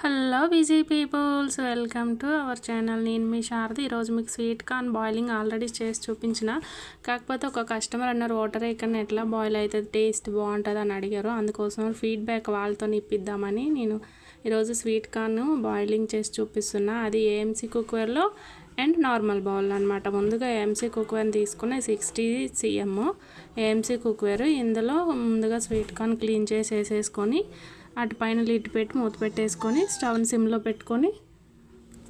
Hello busy peoples, welcome to our channel. నేను మీ శారద. ఈరోజు మీకు స్వీట్ కార్న్ బాయిలింగ్ ఆల్రెడీ చేసి చూపించిన. కాకపోతే ఒక కస్టమర్ అన్నారు వాటర్ వేయకుండా ఎట్లా బాయిల్ అవుతుంది, టేస్ట్ బాగుంటుంది అని అడిగారు. అందుకోసం ఫీడ్బ్యాక్ వాళ్ళతో ఇప్పిద్దామని నేను ఈరోజు స్వీట్ కార్న్ బాయిలింగ్ చేసి చూపిస్తున్నా. అది ఏఎంసీ కుక్వేర్లో అండ్ నార్మల్ బౌల్ అనమాట. ముందుగా ఏఎంసీ కుక్వేర్ని తీసుకుని 60 cm ఏఎంసీ కుక్వేర్. ఇందులో ముందుగా స్వీట్ కార్న్ క్లీన్ చేసి వేసేసుకొని అటు పైన లిడ్ పెట్టి మూత పెట్టేసుకొని స్టవ్ని సిమ్లో పెట్టుకొని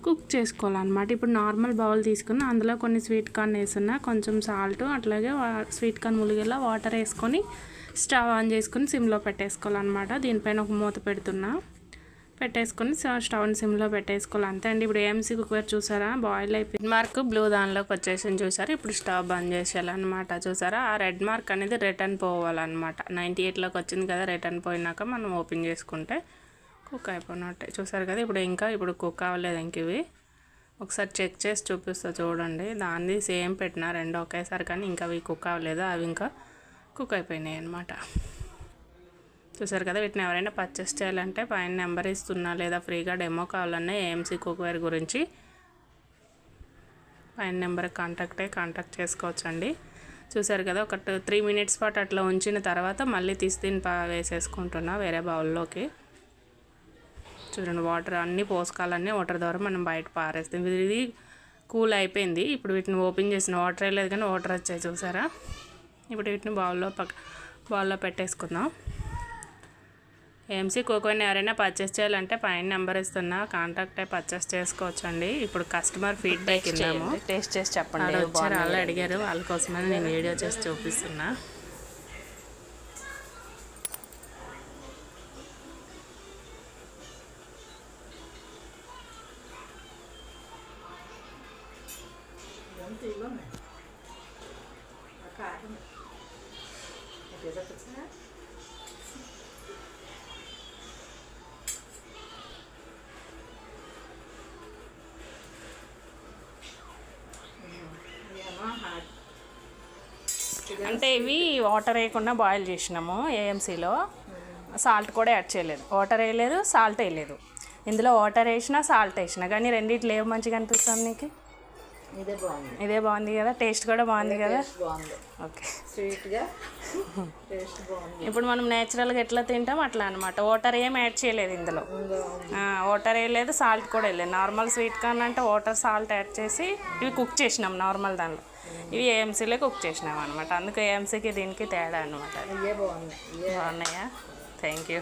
కుక్ చేసుకోవాలన్నమాట. ఇప్పుడు నార్మల్ బౌల్ తీసుకుని అందులో కొన్ని స్వీట్ కార్న్ వేసున్నా, కొంచెం సాల్ట్, అట్లాగే స్వీట్ కార్న్ ములిగేలా వాటర్ వేసుకొని స్టవ్ ఆన్ చేసుకొని సిమ్లో పెట్టేసుకోవాలన్నమాట. దీనిపైన ఒక మూత పెట్టేసుకొని స్టవ్ని సిమ్లో పెట్టేసుకోవాలి. అంతే అండి. ఇప్పుడు ఏఎంసీ కుక్కర్ చూసారా బాయిల్ అయిపోయింది. మార్క్ బ్లూ దానిలోకి వచ్చేసింది చూసారా. ఇప్పుడు స్టవ్ బంద్ చేసేయాలన్నమాట. చూసారా ఆ రెడ్ మార్క్ అనేది రిటర్న్ పోవాలన్నమాట. 98లోకి వచ్చింది కదా, రిటర్న్ పోయినాక మనం ఓపెన్ చేసుకుంటే కుక్ అయిపోయినట్టే. చూసారు కదా. ఇప్పుడు కుక్ అవ్వలేదు. ఇంక ఇవి ఒకసారి చెక్ చేసి చూపిస్తా చూడండి. దాన్ని సేమ్ పెట్టినా రెండు ఒకేసారి, కానీ ఇంకా అవి కుక్ అవ్వలేదు. అవి ఇంకా కుక్ అయిపోయినాయి అన్నమాట. చూసారు కదా. వీటిని ఎవరైనా పర్చేస్ చేయాలంటే పైన నెంబర్ ఇస్తున్నా, లేదా ఫ్రీగా డెమో కావాలన్నా ఏఎంసీ కుక్వేర్ గురించి పైన నెంబర్ కాంటాక్ట్ చేసుకోవచ్చండి. చూసారు కదా. ఒక 3 minutes పాటు అట్లా ఉంచిన తర్వాత మళ్ళీ తీసి వేసేసుకుంటున్నా వేరే బౌల్లోకి. చూడండి, వాటర్ అన్నీ పోసుకోవాలన్నీ వాటర్ ద్వారా మనం బయట పారేస్తాం. ఇది కూల్ అయిపోయింది. ఇప్పుడు వీటిని ఓపెన్ చేసిన వాటర్ వేయలేదు కానీ వాటర్ వచ్చాయి చూసారా. ఇప్పుడు వీటిని బౌల్లో పెట్టేసుకుందాం. ఏఎంసీ కుక్వేర్ని ఎవరైనా పర్చేస్ చేయాలంటే పైన నెంబర్ ఇస్తున్నా, కాంటాక్ట్ అయి పర్చేస్ చేసుకోవచ్చండి. ఇప్పుడు కస్టమర్ ఫీడ్బ్యాక్ ఇద్దాము. టేస్ట్ చేసి చెప్పండి. వచ్చారు, వాళ్ళు అడిగారు, వాళ్ళ కోసమని నేను వీడియో చేసి చూపిస్తున్నా. అంటే ఇవి వాటర్ వేయకుండా బాయిల్ చేసినాము. ఏఎంసీలో సాల్ట్ కూడా యాడ్ చేయలేదు. వాటర్ వేయలేదు, సాల్ట్ వేయలేదు. ఇందులో వాటర్ వేసినా సాల్ట్ వేసినా కానీ రెండిట్లు ఏవి మంచిగా అనిపిస్తుంది నీకు? ఇదే బాగుంది కదా. టేస్ట్ కూడా బాగుంది కదా. ఓకే, స్వీట్గా టేస్ట్ బాగుంది. ఇప్పుడు మనం నేచురల్గా ఎట్లా తింటాం అట్లా అనమాట. వాటర్ ఏం యాడ్ చేయలేదు ఇందులో. వాటర్ వేయలేదు, సాల్ట్ కూడా వేయలేదు. నార్మల్ స్వీట్ కార్న్ అంటే వాటర్ సాల్ట్ యాడ్ చేసి ఇవి కుక్ చేసినాం నార్మల్ దానిలో. ఇవి ఏఎంసీలో కుక్ చేసినాం అనమాట. అందుకే ఏఎంసీకి దీనికి తేడా అనమాట. బాగున్నాయి. బాగున్నాయా? Thank you.